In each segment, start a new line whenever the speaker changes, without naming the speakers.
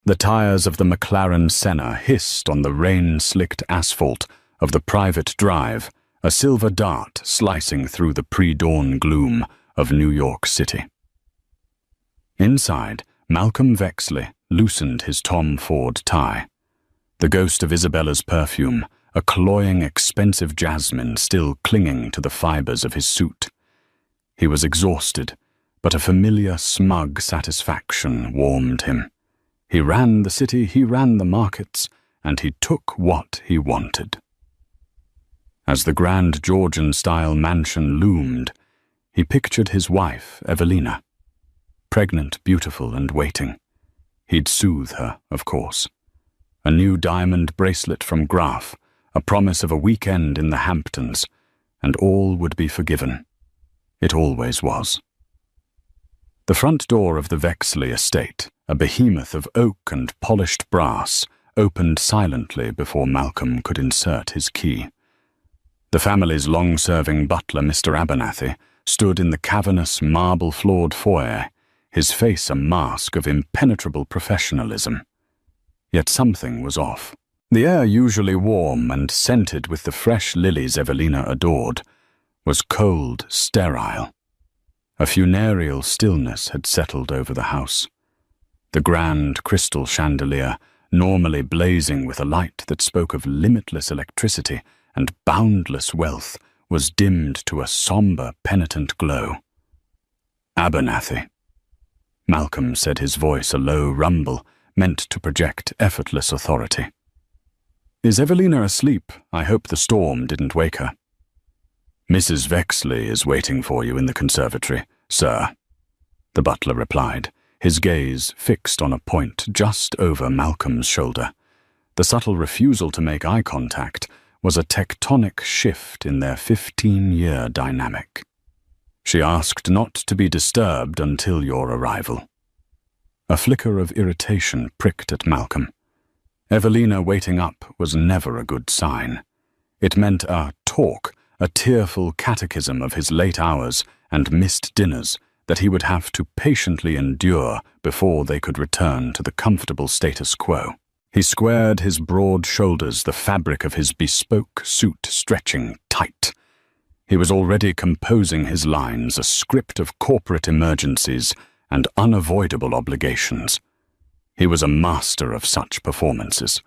The tires of the McLaren Senna hissed on the rain-slicked asphalt of the private drive, a silver dart slicing through the pre-dawn gloom of New York City. Inside, Malcolm Vexley loosened his Tom Ford tie. The ghost of Isabella's perfume, a cloying, expensive jasmine still clinging to the fibers of his suit. He was exhausted, but a familiar, smug satisfaction warmed him. He ran the city, he ran the markets, and he took what he wanted. As the grand Georgian-style mansion loomed, he pictured his wife, Evelina. Pregnant, beautiful, and waiting. He'd soothe her, of course. A new diamond bracelet from Graf, a promise of a weekend in the Hamptons, and all would be forgiven. It always was. The front door of the Vexley estate, a behemoth of oak and polished brass, opened silently before Malcolm could insert his key. The family's long-serving butler, Mr. Abernathy, stood in the cavernous, marble-floored foyer, his face a mask of impenetrable professionalism. Yet something was off. The air, usually warm and scented with the fresh lilies Evelina adored, was cold, sterile. A funereal stillness had settled over the house. The grand crystal chandelier, normally blazing with a light that spoke of limitless electricity and boundless wealth, was dimmed to a somber, penitent glow. Abernathy. Malcolm said, his voice a low rumble, meant to project effortless authority. "Is Evelina asleep? I hope the storm didn't wake her." "Mrs. Vexley is waiting for you in the conservatory, sir," the butler replied, his gaze fixed on a point just over Malcolm's shoulder. The subtle refusal to make eye contact was a tectonic shift in their 15-year dynamic. "She asked not to be disturbed until your arrival." A flicker of irritation pricked at Malcolm. Evelina waiting up was never a good sign. It meant a talk, a tearful catechism of his late hours and missed dinners that he would have to patiently endure before they could return to the comfortable status quo. He squared his broad shoulders, the fabric of his bespoke suit stretching tight. He was already composing his lines, a script of corporate emergencies and unavoidable obligations. He was a master of such performances.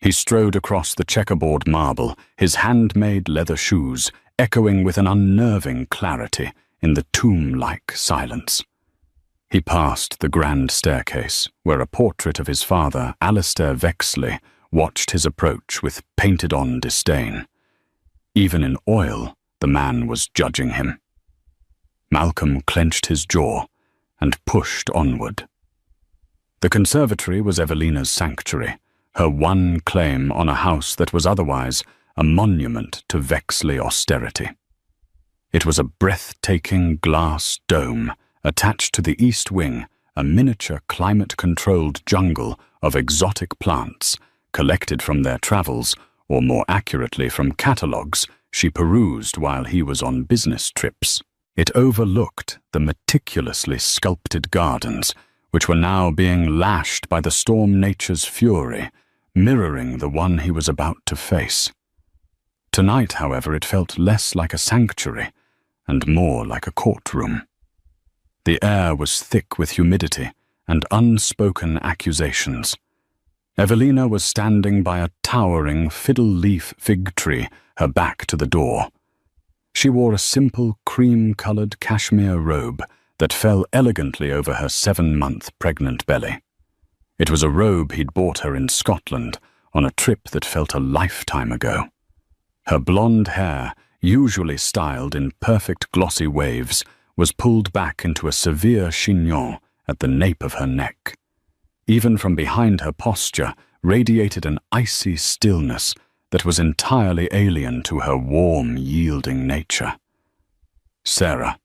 He strode across the checkerboard marble, his handmade leather shoes echoing with an unnerving clarity in the tomb-like silence. He passed the grand staircase, where a portrait of his father, Alistair Vexley, watched his approach with painted-on disdain. Even in oil, the man was judging him. Malcolm clenched his jaw and pushed onward. The conservatory was Evelina's sanctuary, her one claim on a house that was otherwise a monument to Vexley austerity. It was a breathtaking glass dome attached to the east wing, a miniature climate-controlled jungle of exotic plants collected from their travels, or more accurately from catalogues she perused while he was on business trips. It overlooked the meticulously sculpted gardens, which were now being lashed by the storm nature's fury, mirroring the one he was about to face. Tonight, however, it felt less like a sanctuary and more like a courtroom. The air was thick with humidity and unspoken accusations. Evelina was standing by a towering fiddle-leaf fig tree, her back to the door. She wore a simple cream-colored cashmere robe that fell elegantly over her 7-month pregnant belly. It was a robe he'd bought her in Scotland on a trip that felt a lifetime ago. Her blonde hair, usually styled in perfect glossy waves, was pulled back into a severe chignon at the nape of her neck. Even from behind her posture radiated an icy stillness that was entirely alien to her warm, yielding nature. "Sarah."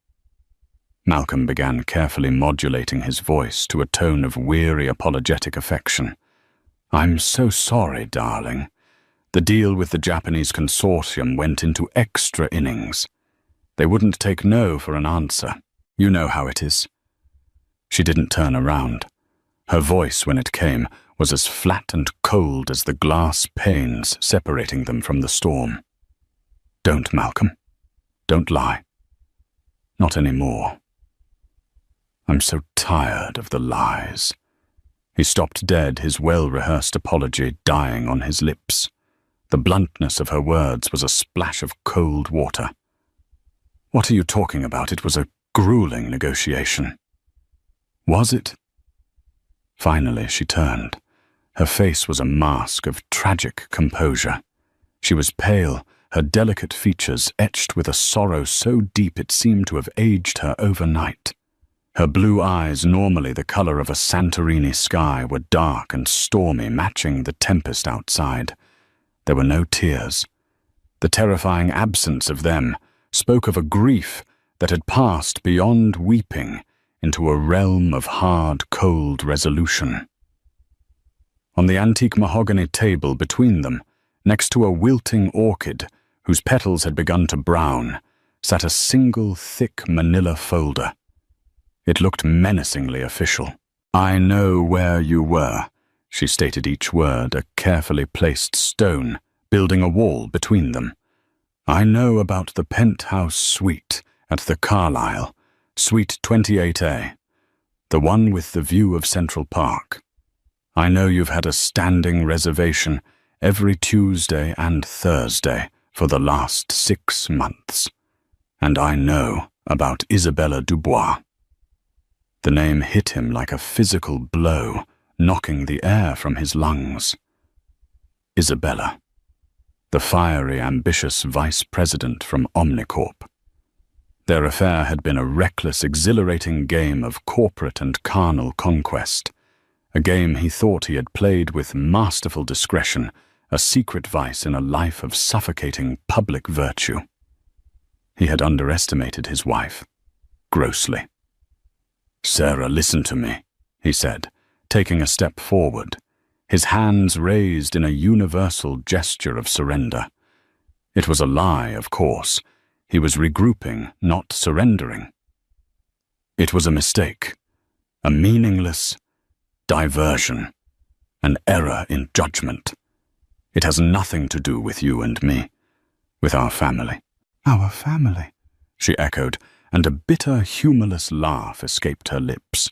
Malcolm began carefully modulating his voice to a tone of weary, apologetic affection. "I'm so sorry, darling. The deal with the Japanese consortium went into extra innings. They wouldn't take no for an answer. You know how it is." She didn't turn around. Her voice, when it came, was as flat and cold as the glass panes separating them from the storm. "Don't, Malcolm. Don't lie. Not anymore. I'm so tired of the lies." He stopped dead, his well-rehearsed apology dying on his lips. The bluntness of her words was a splash of cold water. "What are you talking about? It was a grueling negotiation." "Was it?" Finally, she turned. Her face was a mask of tragic composure. She was pale, her delicate features etched with a sorrow so deep it seemed to have aged her overnight. Her blue eyes, normally the color of a Santorini sky, were dark and stormy, matching the tempest outside. There were no tears. The terrifying absence of them spoke of a grief that had passed beyond weeping into a realm of hard, cold resolution. On the antique mahogany table between them, next to a wilting orchid whose petals had begun to brown, sat a single thick manila folder. It looked menacingly official. "I know where you were," she stated each word, a carefully placed stone, building a wall between them. "I know about the penthouse suite at the Carlisle, Suite 28A, the one with the view of Central Park. I know you've had a standing reservation every Tuesday and Thursday for the last 6 months. And I know about Isabella Dubois." The name hit him like a physical blow, knocking the air from his lungs. Isabella, the fiery, ambitious vice president from Omnicorp. Their affair had been a reckless, exhilarating game of corporate and carnal conquest, a game he thought he had played with masterful discretion, a secret vice in a life of suffocating public virtue. He had underestimated his wife, grossly. "Sarah, listen to me," he said, taking a step forward, his hands raised in a universal gesture of surrender. It was a lie, of course. He was regrouping, not surrendering. It was a mistake, a meaningless diversion, an error in judgment. It has nothing to do with you and me, with our family." "Our family," she echoed, and a bitter, humorless laugh escaped her lips.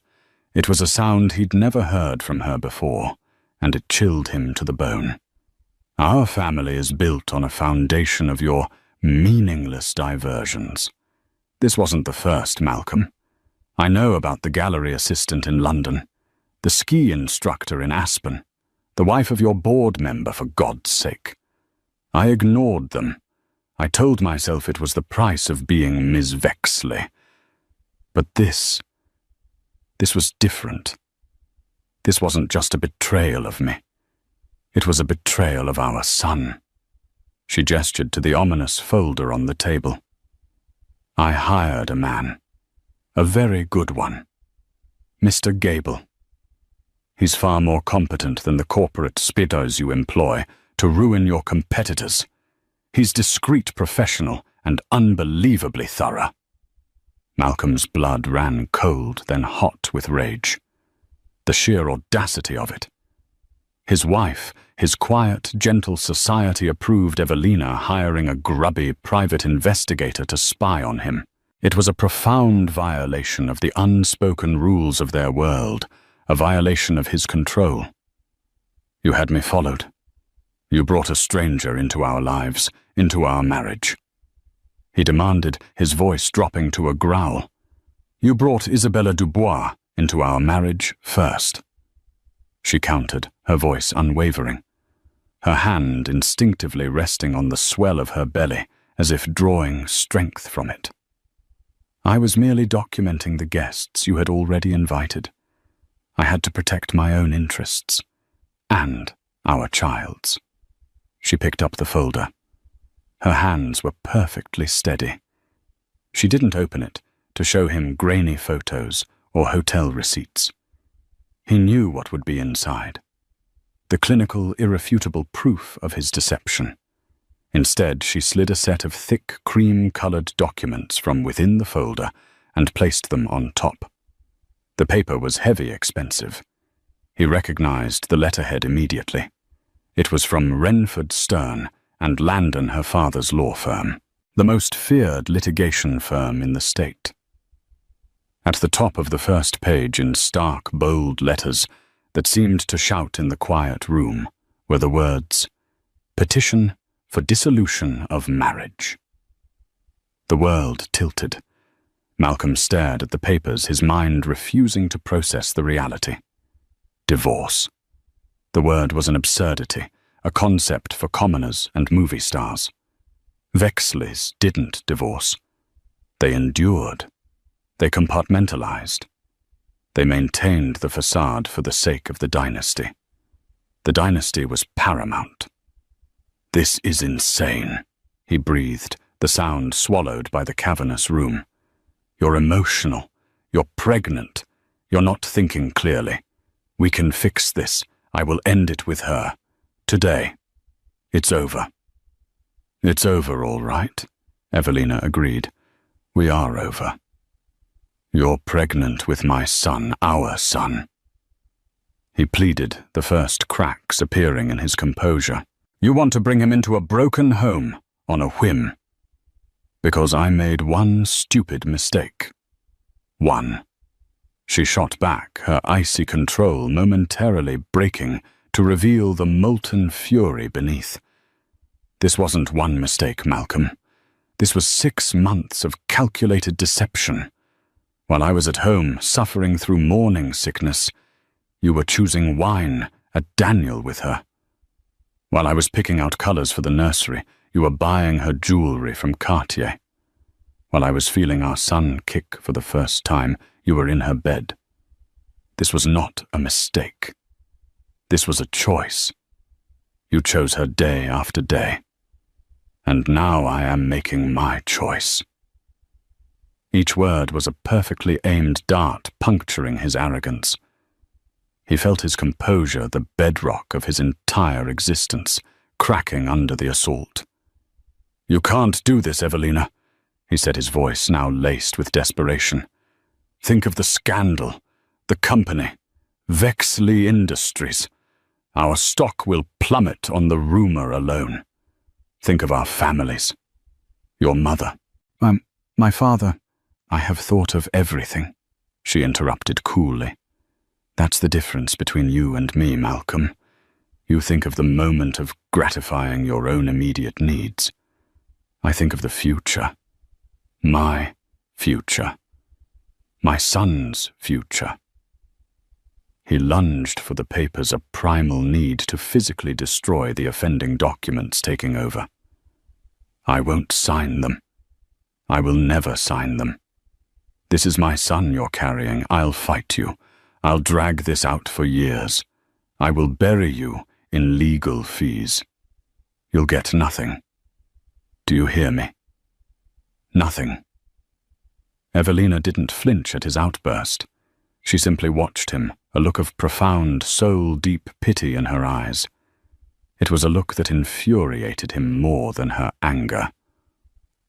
It was a sound he'd never heard from her before, and it chilled him to the bone. "Our family is built on a foundation of your meaningless diversions. This wasn't the first, Malcolm. I know about the gallery assistant in London, the ski instructor in Aspen, the wife of your board member, for God's sake. I ignored them. I told myself it was the price of being Miss Vexley. But this was different. This wasn't just a betrayal of me. It was a betrayal of our son." She gestured to the ominous folder on the table. "I hired a man. A very good one. Mr. Gable. He's far more competent than the corporate spitters you employ to ruin your competitors. He's discreet, professional, and unbelievably thorough." Malcolm's blood ran cold, then hot with rage. The sheer audacity of it. His wife, his quiet, gentle, society-approved Evelina, hiring a grubby private investigator to spy on him. It was a profound violation of the unspoken rules of their world, a violation of his control. "You had me followed. You brought a stranger into our lives, into our marriage," he demanded, his voice dropping to a growl. "You brought Isabella Dubois into our marriage first." She countered, her voice unwavering, her hand instinctively resting on the swell of her belly, as if drawing strength from it. "I was merely documenting the guests you had already invited. I had to protect my own interests, and our child's." She picked up the folder. Her hands were perfectly steady. She didn't open it to show him grainy photos or hotel receipts. He knew what would be inside. The clinical, irrefutable proof of his deception. Instead, she slid a set of thick, cream-colored documents from within the folder and placed them on top. The paper was heavy, expensive. He recognized the letterhead immediately. It was from Renford Stern and Landon, her father's law firm, the most feared litigation firm in the state. At the top of the first page, in stark, bold letters that seemed to shout in the quiet room, were the words, "Petition for dissolution of marriage." The world tilted. Malcolm stared at the papers, his mind refusing to process the reality. Divorce. The word was an absurdity, a concept for commoners and movie stars. Vexleys didn't divorce. They endured. They compartmentalized. They maintained the facade for the sake of the dynasty. The dynasty was paramount. "This is insane," he breathed, the sound swallowed by the cavernous room. "You're emotional. You're pregnant. You're not thinking clearly. We can fix this. I will end it with her. Today. It's over." "It's over, all right," Evelina agreed. "We are over. You're pregnant with my son, our son." He pleaded, the first cracks appearing in his composure. "You want to bring him into a broken home, on a whim. Because I made one stupid mistake. One." She shot back, her icy control momentarily breaking to reveal the molten fury beneath. "This wasn't one mistake, Malcolm. This was 6 months of calculated deception. While I was at home, suffering through morning sickness, you were choosing wine at Daniel with her. While I was picking out colors for the nursery, you were buying her jewelry from Cartier. While I was feeling our son kick for the first time, you were in her bed. This was not a mistake. This was a choice. You chose her day after day. And now I am making my choice." Each word was a perfectly aimed dart puncturing his arrogance. He felt his composure, the bedrock of his entire existence, cracking under the assault. "You can't do this, Evelina," he said, his voice now laced with desperation. "Think of the scandal, the company, Vexley Industries. Our stock will plummet on the rumor alone. Think of our families. Your mother." My father, I have thought of everything," she interrupted coolly. "That's the difference between you and me, Malcolm. You think of the moment of gratifying your own immediate needs. I think of the future. My future. My son's future." He lunged for the papers, a primal need to physically destroy the offending documents taking over. "I won't sign them. I will never sign them. This is my son you're carrying. I'll fight you. I'll drag this out for years. I will bury you in legal fees. You'll get nothing. Do you hear me? Nothing." Evelina didn't flinch at his outburst. She simply watched him, a look of profound, soul-deep pity in her eyes. It was a look that infuriated him more than her anger.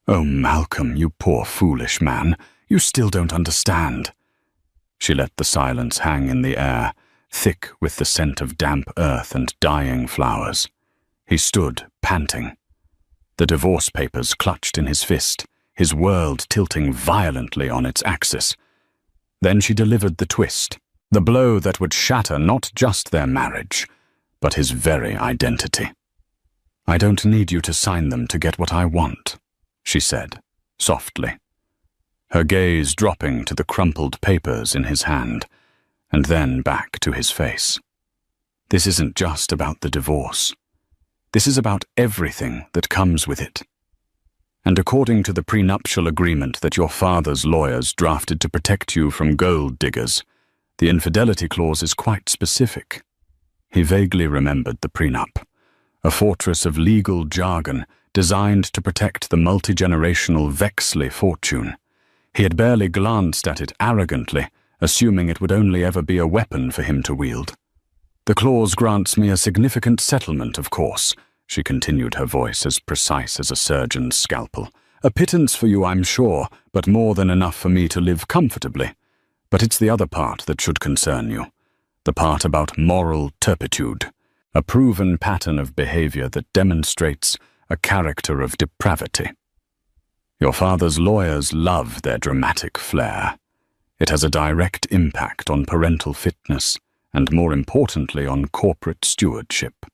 "Oh, Malcolm, you poor foolish man. You still don't understand." She let the silence hang in the air, thick with the scent of damp earth and dying flowers. He stood, panting. The divorce papers clutched in his fist, his world tilting violently on its axis. Then she delivered the twist, the blow that would shatter not just their marriage, but his very identity. "I don't need you to sign them to get what I want," she said, softly, her gaze dropping to the crumpled papers in his hand, and then back to his face. "This isn't just about the divorce. This is about everything that comes with it. And according to the prenuptial agreement that your father's lawyers drafted to protect you from gold diggers, the infidelity clause is quite specific." He vaguely remembered the prenup, a fortress of legal jargon designed to protect the multi-generational Vexley fortune. He had barely glanced at it arrogantly, assuming it would only ever be a weapon for him to wield. "The clause grants me a significant settlement, of course," she continued, her voice as precise as a surgeon's scalpel. "A pittance for you, I'm sure, but more than enough for me to live comfortably. But it's the other part that should concern you. The part about moral turpitude, a proven pattern of behavior that demonstrates a character of depravity. Your father's lawyers love their dramatic flair. It has a direct impact on parental fitness and, more importantly, on corporate stewardship.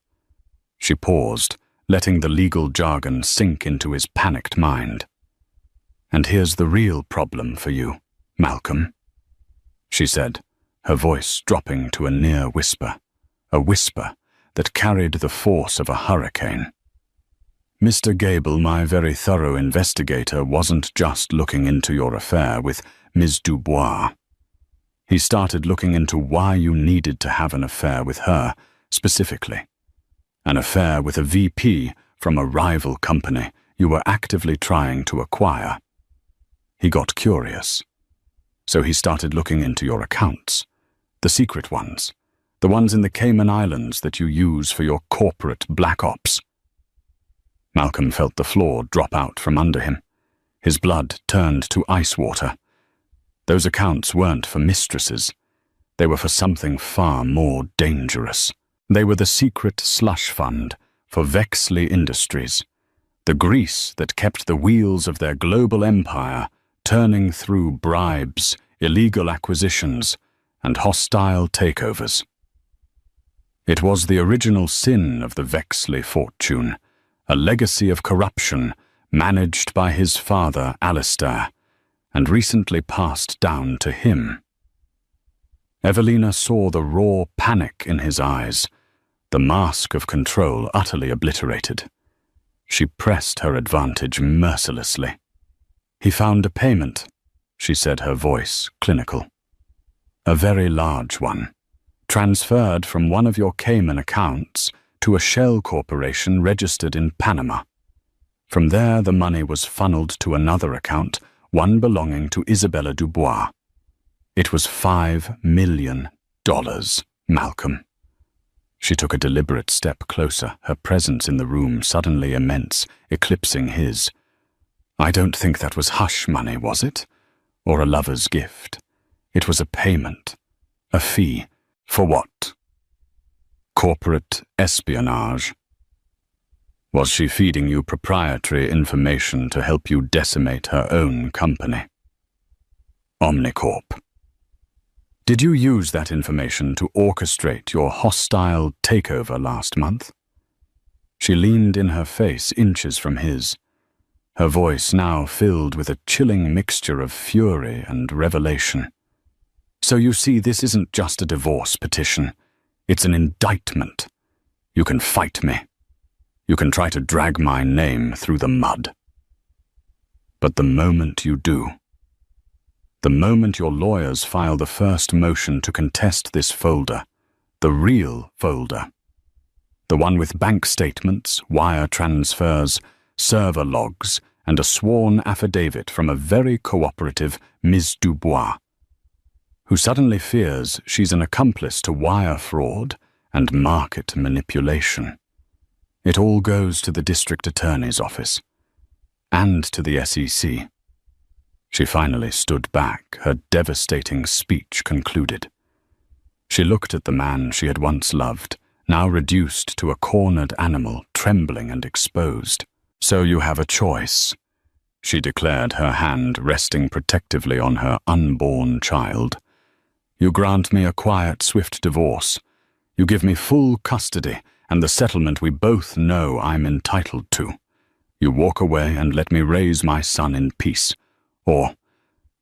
She paused, letting the legal jargon sink into his panicked mind. And here's the real problem for you, Malcolm, she said, her voice dropping to a near whisper, a whisper that carried the force of a hurricane. Mr. Gable, my very thorough investigator, wasn't just looking into your affair with Ms. Dubois. He started looking into why you needed to have an affair with her, specifically. An affair with a VP from a rival company you were actively trying to acquire. He got curious. So he started looking into your accounts, the secret ones, the ones in the Cayman Islands that you use for your corporate black ops. Malcolm felt the floor drop out from under him. His blood turned to ice water. Those accounts weren't for mistresses. They were for something far more dangerous. They were the secret slush fund for Vexley Industries, the grease that kept the wheels of their global empire turning through bribes, illegal acquisitions, and hostile takeovers. It was the original sin of the Vexley fortune, a legacy of corruption managed by his father, Alistair, and recently passed down to him. Evelina saw the raw panic in his eyes, the mask of control utterly obliterated. She pressed her advantage mercilessly. He found a payment, she said, her voice clinical. A very large one, transferred from one of your Cayman accounts to a shell corporation registered in Panama. From there, the money was funneled to another account, one belonging to Isabella Dubois. It was $5 million, Malcolm. She took a deliberate step closer, her presence in the room suddenly immense, eclipsing his. I don't think that was hush money, was it? Or a lover's gift? It was a payment, a fee. For what? Corporate espionage. Was she feeding you proprietary information to help you decimate her own company? Omnicorp. Did you use that information to orchestrate your hostile takeover last month? She leaned in her face inches from his, her voice now filled with a chilling mixture of fury and revelation. So you see, this isn't just a divorce petition. It's an indictment. You can fight me. You can try to drag my name through the mud. But the moment you do, the moment your lawyers file the first motion to contest this folder, the real folder, the one with bank statements, wire transfers, server logs, and a sworn affidavit from a very cooperative Ms. Dubois, who suddenly fears she's an accomplice to wire fraud and market manipulation. It all goes to the district attorney's office and to the SEC. She finally stood back, her devastating speech concluded. She looked at the man she had once loved, now reduced to a cornered animal, trembling and exposed. So you have a choice, she declared, her hand resting protectively on her unborn child. You grant me a quiet, swift divorce. You give me full custody and the settlement we both know I'm entitled to. You walk away and let me raise my son in peace. Or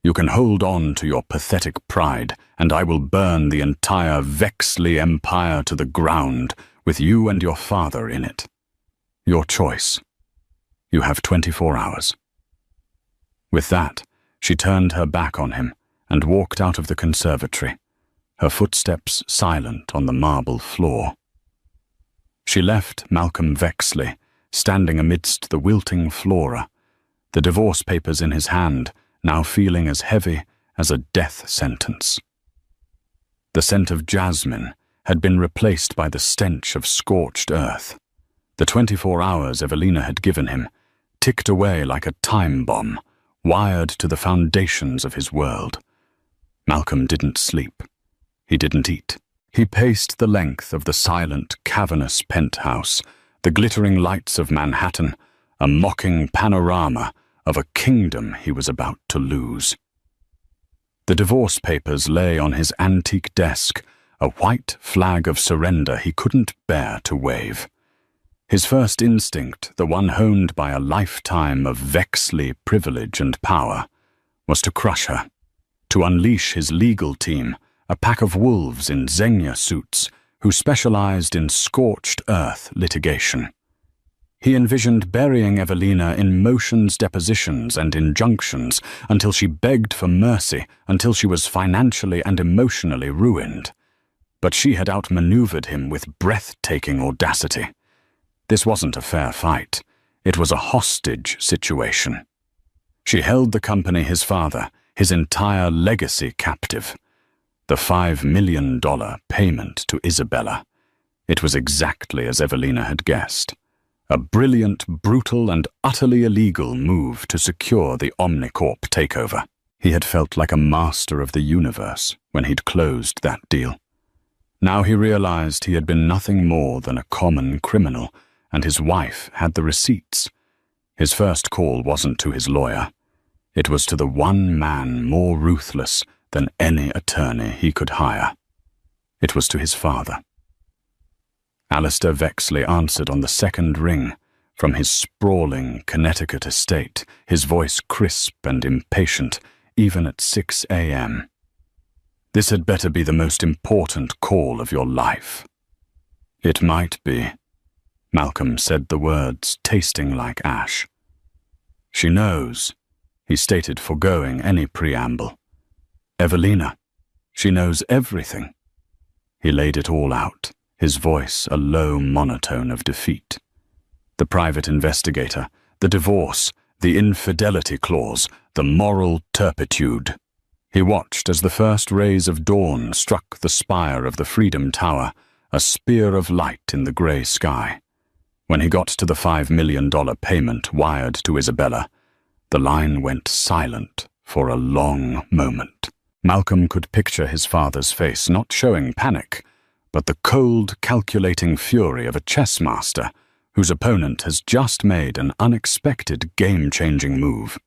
you can hold on to your pathetic pride, and I will burn the entire Vexley empire to the ground with you and your father in it. Your choice. You have 24 hours. With that, she turned her back on him and walked out of the conservatory, her footsteps silent on the marble floor. She left Malcolm Vexley standing amidst the wilting flora, the divorce papers in his hand, now feeling as heavy as a death sentence. The scent of jasmine had been replaced by the stench of scorched earth. The 24 hours Evelina had given him ticked away like a time bomb, wired to the foundations of his world. Malcolm didn't sleep. He didn't eat. He paced the length of the silent, cavernous penthouse, the glittering lights of Manhattan, a mocking panorama of a kingdom he was about to lose. The divorce papers lay on his antique desk, a white flag of surrender he couldn't bear to wave. His first instinct, the one honed by a lifetime of Vexley privilege and power, was to crush her, to unleash his legal team, a pack of wolves in Xenia suits who specialized in scorched earth litigation. He envisioned burying Evelina in motions depositions and injunctions until she begged for mercy, until she was financially and emotionally ruined. But she had outmaneuvered him with breathtaking audacity. This wasn't a fair fight. It was a hostage situation. She held the company his father, his entire legacy captive. The $5 million payment to Isabella. It was exactly as Evelina had guessed. A brilliant, brutal, and utterly illegal move to secure the Omnicorp takeover. He had felt like a master of the universe when he'd closed that deal. Now he realized he had been nothing more than a common criminal, and his wife had the receipts. His first call wasn't to his lawyer. It was to the one man more ruthless than any attorney he could hire. It was to his father. Alistair Vexley answered on the second ring, from his sprawling Connecticut estate, his voice crisp and impatient, even at 6 a.m. "This had better be the most important call of your life." "It might be." Malcolm said the words, tasting like ash. "She knows," he stated, foregoing any preamble. "Evelina. She knows everything." He laid it all out, his voice a low monotone of defeat. The private investigator, the divorce, the infidelity clause, the moral turpitude. He watched as the first rays of dawn struck the spire of the Freedom Tower, a spear of light in the grey sky. When he got to the $5 million payment wired to Isabella, the line went silent for a long moment. Malcolm could picture his father's face, not showing panic, but the cold, calculating fury of a chess master whose opponent has just made an unexpected game-changing move.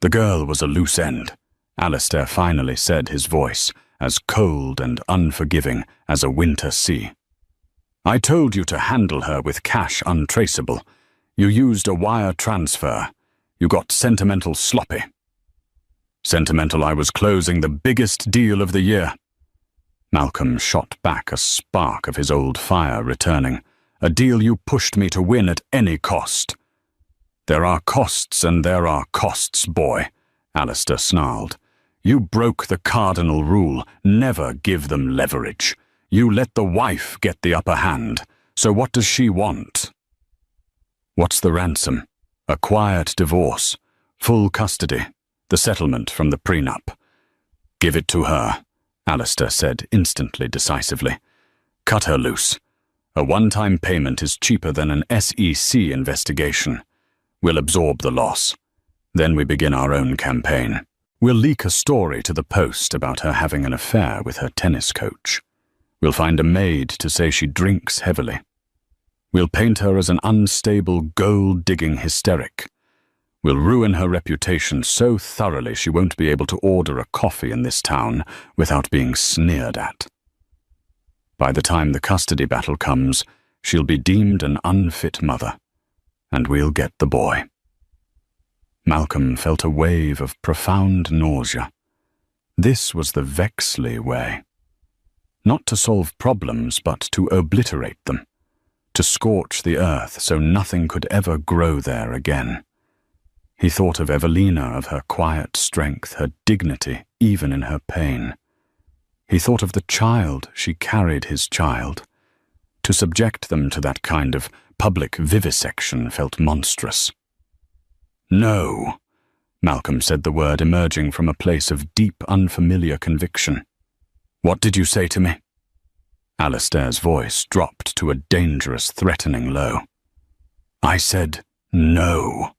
"The girl was a loose end," Alistair finally said, his voice as cold and unforgiving as a winter sea. "I told you to handle her with cash untraceable. You used a wire transfer. You got sentimental sloppy." "Sentimental I was closing the biggest deal of the year." Malcolm shot back, a spark of his old fire returning. "A deal you pushed me to win at any cost." "There are costs and there are costs, boy," Alistair snarled. "You broke the cardinal rule, never give them leverage. You let the wife get the upper hand, so what does she want?" "What's the ransom?" "A quiet divorce, full custody, the settlement from the prenup." "Give it to her," Alistair said instantly, decisively. "Cut her loose. A one-time payment is cheaper than an SEC investigation. We'll absorb the loss. Then we begin our own campaign. We'll leak a story to the Post about her having an affair with her tennis coach. We'll find a maid to say she drinks heavily. We'll paint her as an unstable, gold-digging hysteric. We'll ruin her reputation so thoroughly she won't be able to order a coffee in this town without being sneered at. By the time the custody battle comes, she'll be deemed an unfit mother, and we'll get the boy." Malcolm felt a wave of profound nausea. This was the Vexley way. Not to solve problems, but to obliterate them. To scorch the earth so nothing could ever grow there again. He thought of Evelina, of her quiet strength, her dignity, even in her pain. He thought of the child she carried, his child. To subject them to that kind of public vivisection felt monstrous. "No," Malcolm said the word, emerging from a place of deep, unfamiliar conviction. "What did you say to me?" Alistair's voice dropped to a dangerous, threatening low. "I said no,"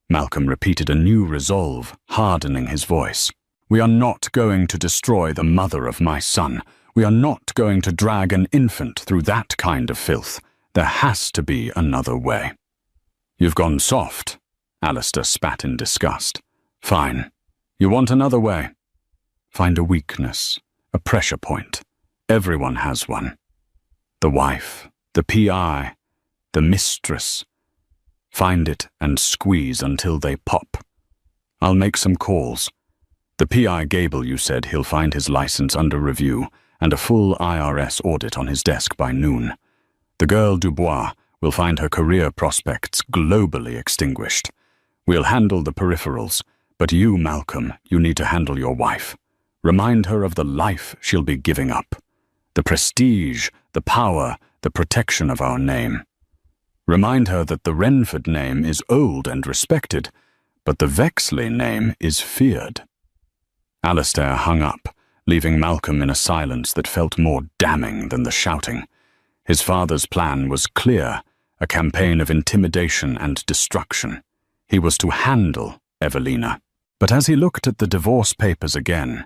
Malcolm repeated, a new resolve hardening his voice. "We are not going to destroy the mother of my son. We are not going to drag an infant through that kind of filth. There has to be another way." "You've gone soft," Alistair spat in disgust. "Fine. You want another way? Find a weakness, a pressure point. Everyone has one. The wife, the PI, the mistress. Find it and squeeze until they pop. I'll make some calls. The PI Gable, you said he'll find his license under review and a full IRS audit on his desk by noon. The girl Dubois will find her career prospects globally extinguished. We'll handle the peripherals, but you, Malcolm, you need to handle your wife. Remind her of the life she'll be giving up. The prestige, the power, the protection of our name. Remind her that the Renford name is old and respected, but the Vexley name is feared." Alistair hung up, leaving Malcolm in a silence that felt more damning than the shouting. His father's plan was clear, a campaign of intimidation and destruction. He was to handle Evelina. But as he looked at the divorce papers again,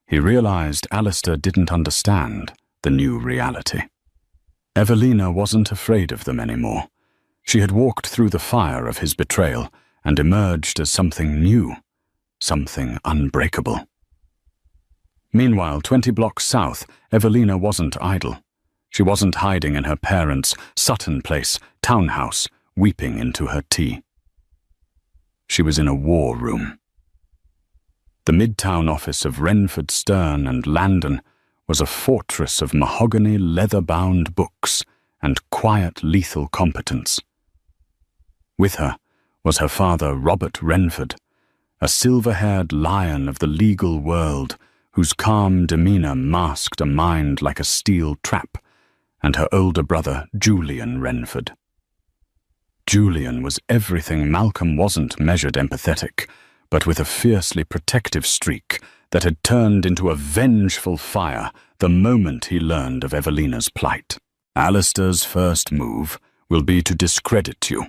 he realized Alistair didn't understand the new reality. Evelina wasn't afraid of them anymore. She had walked through the fire of his betrayal and emerged as something new, something unbreakable. Meanwhile, 20 blocks south, Evelina wasn't idle. She wasn't hiding in her parents' Sutton Place townhouse, weeping into her tea. She was in a war room. The Midtown office of Renford, Stern and Landon was a fortress of mahogany leather-bound books and quiet lethal competence. With her was her father, Robert Renford, a silver-haired lion of the legal world whose calm demeanor masked a mind like a steel trap, and her older brother, Julian Renford. Julian was everything Malcolm wasn't measured empathetic, but with a fiercely protective streak that had turned into a vengeful fire the moment he learned of Evelina's plight. "Alistair's first move will be to discredit you,"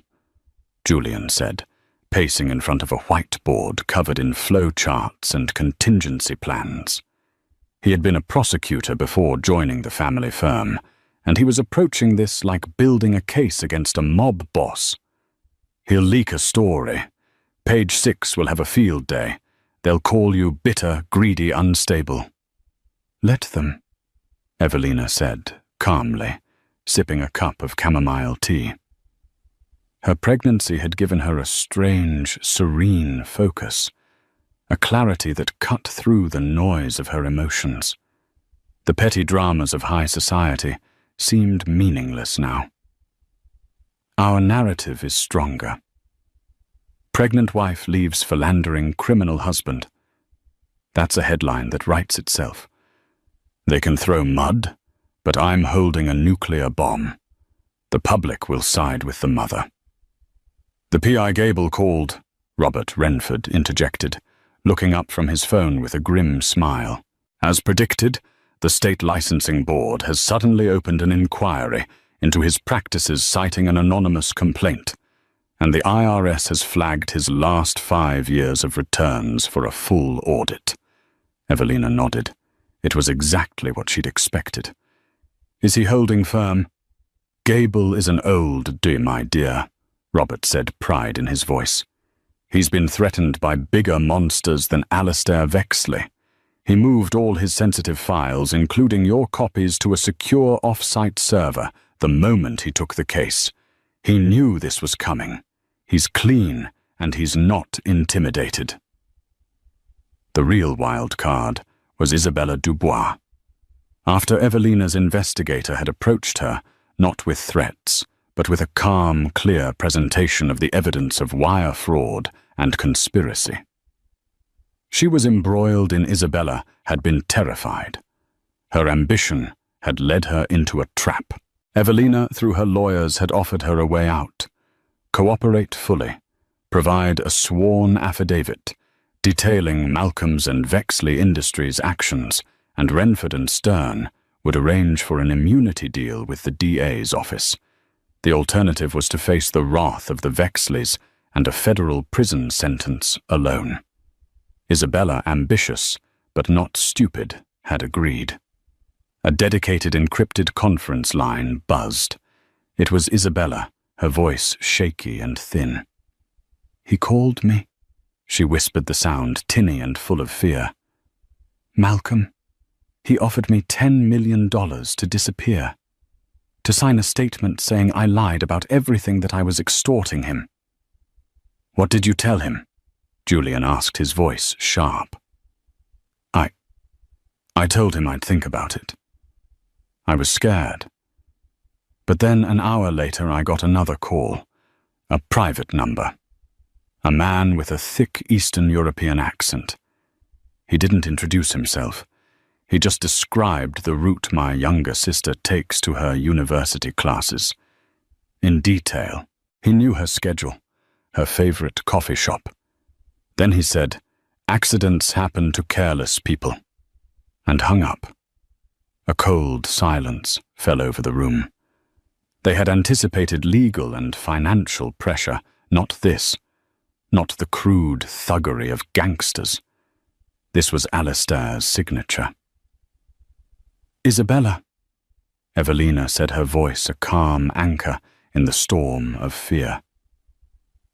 Julian said, pacing in front of a whiteboard covered in flowcharts and contingency plans. He had been a prosecutor before joining the family firm, and he was approaching this like building a case against a mob boss. "He'll leak a story. Page 6 will have a field day. They'll call you bitter, greedy, unstable." "Let them," Evelina said, calmly, sipping a cup of chamomile tea. Her pregnancy had given her a strange, serene focus, a clarity that cut through the noise of her emotions. The petty dramas of high society seemed meaningless now. Our narrative is stronger. Pregnant wife leaves philandering criminal husband. That's a headline that writes itself. They can throw mud, but I'm holding a nuclear bomb. The public will side with the mother. "The PI Gable called," Robert Renford interjected, looking up from his phone with a grim smile. "As predicted, the state licensing board has suddenly opened an inquiry into his practices, citing an anonymous complaint, and the IRS has flagged his last 5 years of returns for a full audit." Evelina nodded. It was exactly what she'd expected. "Is he holding firm?" "Gable is an old do, my dear," Robert said, pride in his voice. "He's been threatened by bigger monsters than Alistair Vexley. He moved all his sensitive files, including your copies, to a secure off-site server the moment he took the case. He knew this was coming. He's clean, and he's not intimidated." The real wild card was Isabella Dubois. After Evelina's investigator had approached her, not with threats, but with a calm, clear presentation of the evidence of wire fraud and conspiracy. She was embroiled in Isabella, had been terrified. Her ambition had led her into a trap. Evelina, through her lawyers, had offered her a way out. Cooperate fully, provide a sworn affidavit detailing Malcolm's and Vexley Industries' actions, and Renford and Stern would arrange for an immunity deal with the DA's office. The alternative was to face the wrath of the Vexleys and a federal prison sentence alone. Isabella, ambitious but not stupid, had agreed. A dedicated encrypted conference line buzzed. It was Isabella, her voice shaky and thin. "He called me," she whispered, the sound tinny and full of fear. "Malcolm, he offered me $10 million to disappear, to sign a statement saying I lied about everything, that I was extorting him." "What did you tell him?" Julian asked, his voice sharp. I told him I'd think about it. I was scared. But then an hour later I got another call, a private number. A man with a thick Eastern European accent. He didn't introduce himself. He just described the route my younger sister takes to her university classes. In detail. He knew her schedule, her favorite coffee shop. Then he said, "Accidents happen to careless people," and hung up. A cold silence fell over the room. They had anticipated legal and financial pressure, not this, not the crude thuggery of gangsters. This was Alistair's signature. "Isabella," Evelina said, her voice a calm anchor in the storm of fear.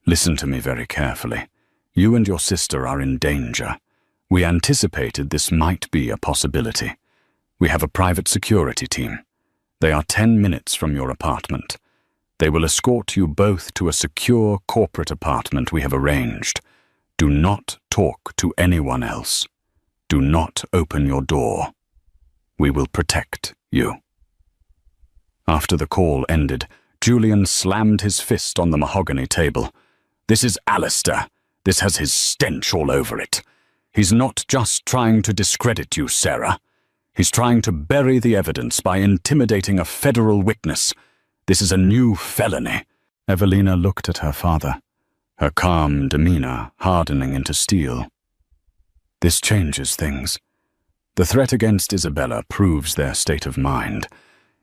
"Listen to me very carefully. You and your sister are in danger. We anticipated this might be a possibility. We have a private security team. They are 10 minutes from your apartment. They will escort you both to a secure corporate apartment we have arranged. Do not talk to anyone else. Do not open your door. We will protect you." After the call ended, Julian slammed his fist on the mahogany table. "This is Alistair. This has his stench all over it. He's not just trying to discredit you, Sarah. He's trying to bury the evidence by intimidating a federal witness. This is a new felony." Evelina looked at her father, her calm demeanor hardening into steel. "This changes things. The threat against Isabella proves their state of mind.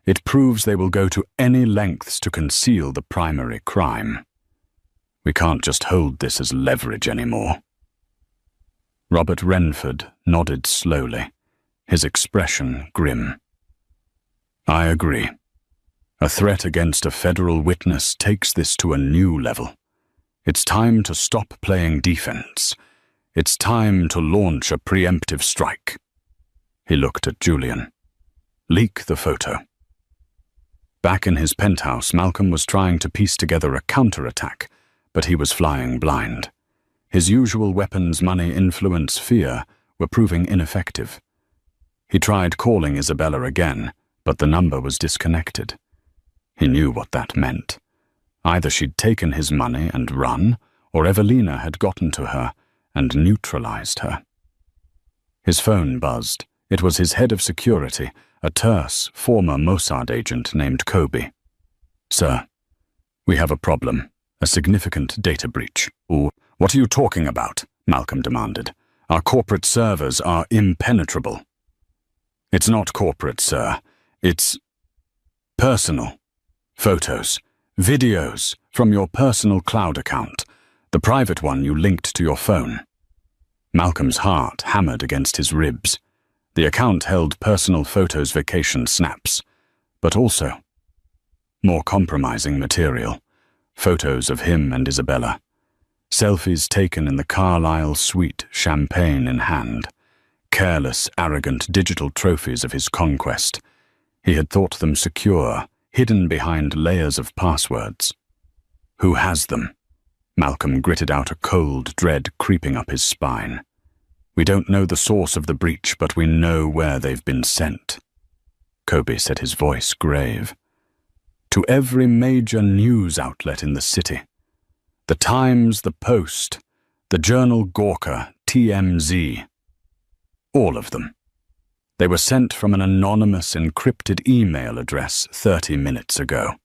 It proves they will go to any lengths to conceal the primary crime. We can't just hold this as leverage anymore." Robert Renford nodded slowly, his expression grim. "I agree. A threat against a federal witness takes this to a new level. It's time to stop playing defense. It's time to launch a preemptive strike." He looked at Julian. "Leak the photo." Back in his penthouse, Malcolm was trying to piece together a counterattack, but he was flying blind. His usual weapons, money, influence, fear, were proving ineffective. He tried calling Isabella again, but the number was disconnected. He knew what that meant. Either she'd taken his money and run, or Evelina had gotten to her and neutralized her. His phone buzzed. It was his head of security, a terse, former Mossad agent named Kobe. "Sir, we have a problem, a significant data breach." "Ooh, what are you talking about?" Malcolm demanded. "Our corporate servers are impenetrable." "It's not corporate, sir. It's personal. Photos, videos from your personal cloud account, the private one you linked to your phone." Malcolm's heart hammered against his ribs. The account held personal photos, vacation snaps, but also more compromising material. Photos of him and Isabella. Selfies taken in the Carlisle suite, champagne in hand. Careless, arrogant digital trophies of his conquest. He had thought them secure, hidden behind layers of passwords. "Who has them?" Malcolm gritted out, a cold dread creeping up his spine. "We don't know the source of the breach, but we know where they've been sent." Kobe said, his voice grave. "To every major news outlet in the city. The Times, the Post, the Journal Gawker, TMZ. All of them. They were sent from an anonymous encrypted email address 30 minutes ago.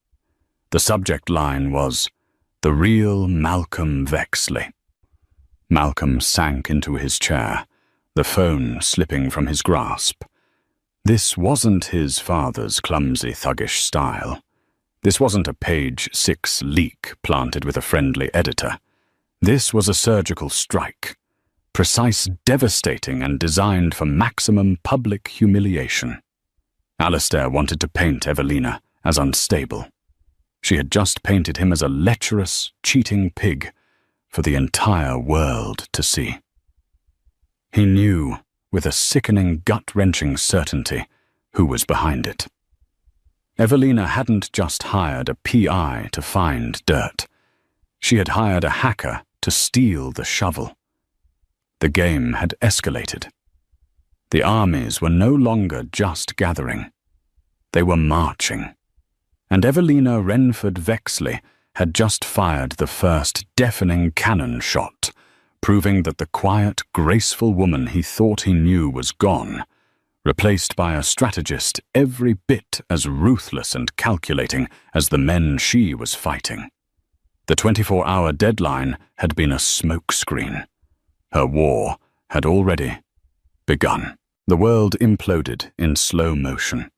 The subject line was, 'The real Malcolm Vexley.'" Malcolm sank into his chair, the phone slipping from his grasp. This wasn't his father's clumsy, thuggish style. This wasn't a page 6 leak planted with a friendly editor. This was a surgical strike, precise, devastating, and designed for maximum public humiliation. Alistair wanted to paint Evelina as unstable. She had just painted him as a lecherous, cheating pig for the entire world to see. He knew, with a sickening, gut-wrenching certainty, who was behind it. Evelina hadn't just hired a PI to find dirt. She had hired a hacker to steal the shovel. The game had escalated. The armies were no longer just gathering. They were marching. And Evelina Renford Vexley had just fired the first deafening cannon shot, proving that the quiet, graceful woman he thought he knew was gone, replaced by a strategist every bit as ruthless and calculating as the men she was fighting. The 24-hour deadline had been a smokescreen. Her war had already begun. The world imploded in slow motion.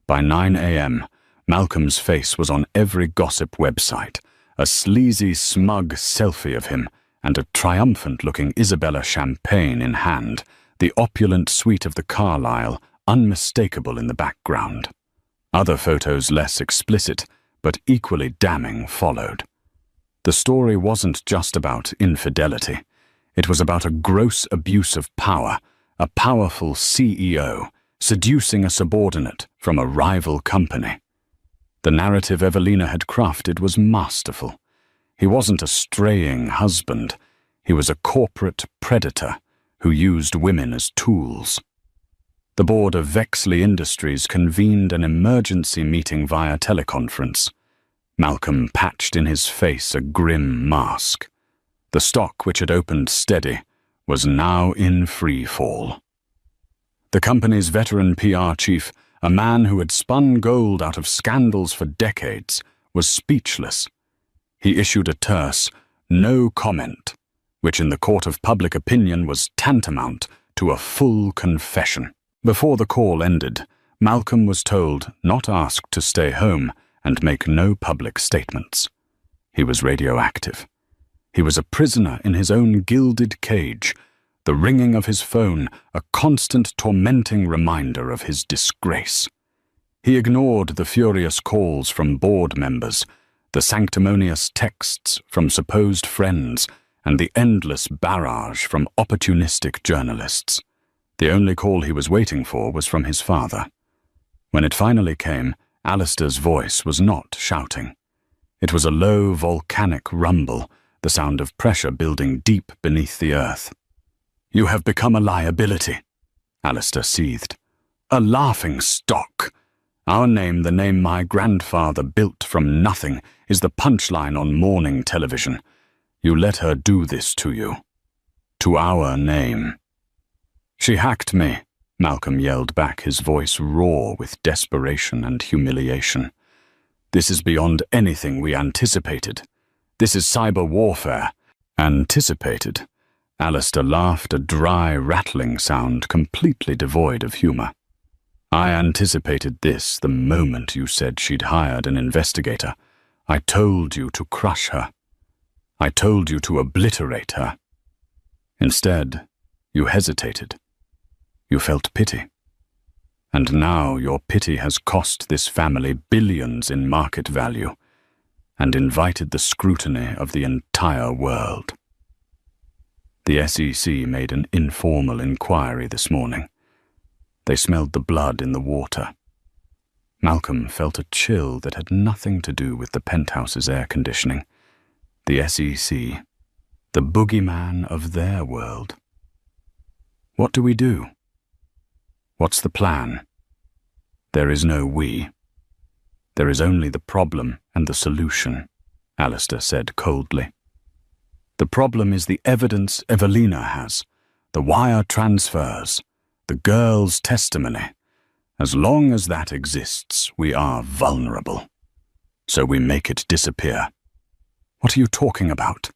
By 9 a.m., Malcolm's face was on every gossip website, a sleazy, smug selfie of him, and a triumphant-looking Isabella champagne in hand, the opulent suite of the Carlyle unmistakable in the background. Other photos less explicit, but equally damning, followed. The story wasn't just about infidelity. It was about a gross abuse of power, a powerful CEO seducing a subordinate from a rival company. The narrative Evelina had crafted was masterful. He wasn't a straying husband. He was a corporate predator who used women as tools. The board of Vexley Industries convened an emergency meeting via teleconference. Malcolm patched in his face a grim mask. The stock, which had opened steady, was now in free fall. The company's veteran PR chief, a man who had spun gold out of scandals for decades, was speechless. He issued a terse, no comment, which in the court of public opinion was tantamount to a full confession. Before the call ended, Malcolm was told, not asked, to stay home and make no public statements. He was radioactive. He was a prisoner in his own gilded cage, the ringing of his phone a constant tormenting reminder of his disgrace. He ignored the furious calls from board members, the sanctimonious texts from supposed friends, and the endless barrage from opportunistic journalists. The only call he was waiting for was from his father. When it finally came, Alistair's voice was not shouting. It was a low, volcanic rumble, the sound of pressure building deep beneath the earth. "You have become a liability," Alistair seethed. "A laughing stock. Our name, the name my grandfather built from nothing, is the punchline on morning television. You let her do this to you. To our name." "She hacked me," Malcolm yelled back, his voice raw with desperation and humiliation. "This is beyond anything we anticipated. This is cyber warfare." "Anticipated?" Alistair laughed, a dry, rattling sound completely devoid of humor. "I anticipated this the moment you said she'd hired an investigator. I told you to crush her. I told you to obliterate her. Instead, you hesitated. You felt pity. And now your pity has cost this family billions in market value and invited the scrutiny of the entire world." The SEC made an informal inquiry this morning. They smelled the blood in the water. Malcolm felt a chill that had nothing to do with the penthouse's air conditioning. The SEC, the boogeyman of their world. What do we do? What's the plan? There is no we. There is only the problem and the solution, Alistair said coldly. The problem is the evidence Evelina has, the wire transfers, the girl's testimony. As long as that exists, we are vulnerable. So we make it disappear. What are you talking about?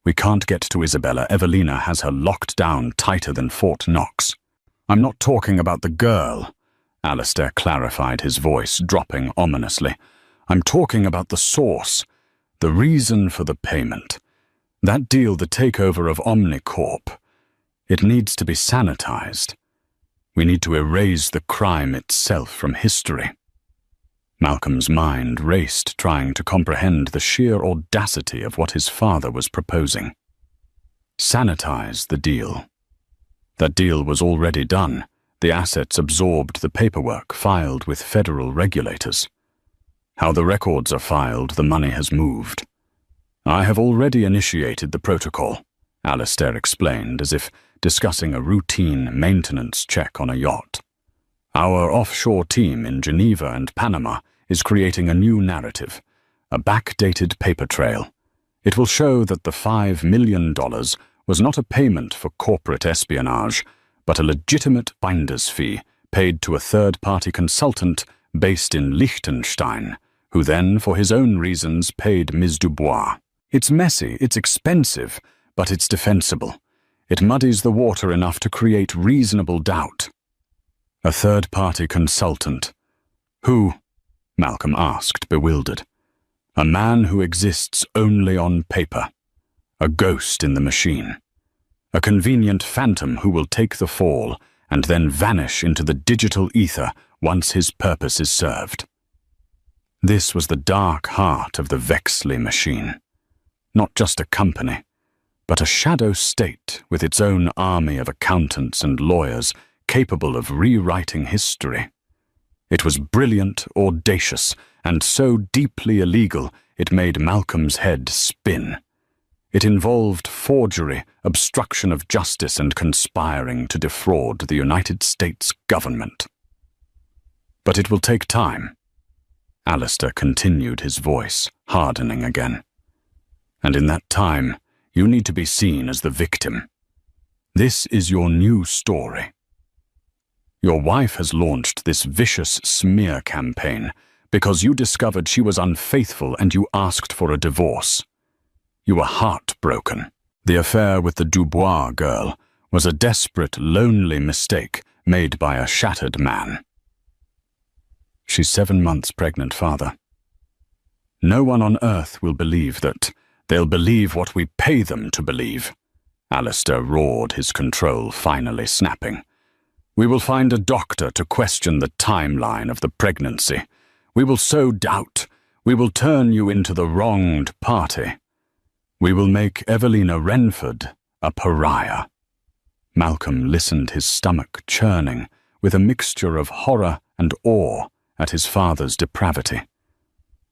We can't get to Isabella. Evelina has her locked down tighter than Fort Knox. I'm not talking about the girl, Alistair clarified, his voice dropping ominously. I'm talking about the source, the reason for the payment. That deal, the takeover of Omnicorp, it needs to be sanitized. We need to erase the crime itself from history. Malcolm's mind raced, trying to comprehend the sheer audacity of what his father was proposing. Sanitize the deal. That deal was already done. The assets absorbed the paperwork filed with federal regulators. How the records are filed, the money has moved. I have already initiated the protocol, Alistair explained, as if discussing a routine maintenance check on a yacht. Our offshore team in Geneva and Panama is creating a new narrative, a backdated paper trail. It will show that the $5 million was not a payment for corporate espionage, but a legitimate finder's fee paid to a third-party consultant based in Liechtenstein, who then, for his own reasons, paid Ms. Dubois. It's messy, it's expensive, but it's defensible. It muddies the water enough to create reasonable doubt. A third-party consultant. Who? Malcolm asked, bewildered. A man who exists only on paper. A ghost in the machine. A convenient phantom who will take the fall and then vanish into the digital ether once his purpose is served. This was the dark heart of the Vexley machine. Not just a company, but a shadow state with its own army of accountants and lawyers capable of rewriting history. It was brilliant, audacious, and so deeply illegal it made Malcolm's head spin. It involved forgery, obstruction of justice, and conspiring to defraud the United States government. But it will take time. Alistair continued, his voice hardening again. And in that time, you need to be seen as the victim. This is your new story. Your wife has launched this vicious smear campaign because you discovered she was unfaithful and you asked for a divorce. You were heartbroken. The affair with the Dubois girl was a desperate, lonely mistake made by a shattered man. She's 7 months pregnant, Father. No one on earth will believe that. They'll believe what we pay them to believe. Alistair roared, his control finally snapping. We will find a doctor to question the timeline of the pregnancy. We will sow doubt. We will turn you into the wronged party. We will make Evelina Renford a pariah. Malcolm listened, his stomach churning, with a mixture of horror and awe at his father's depravity.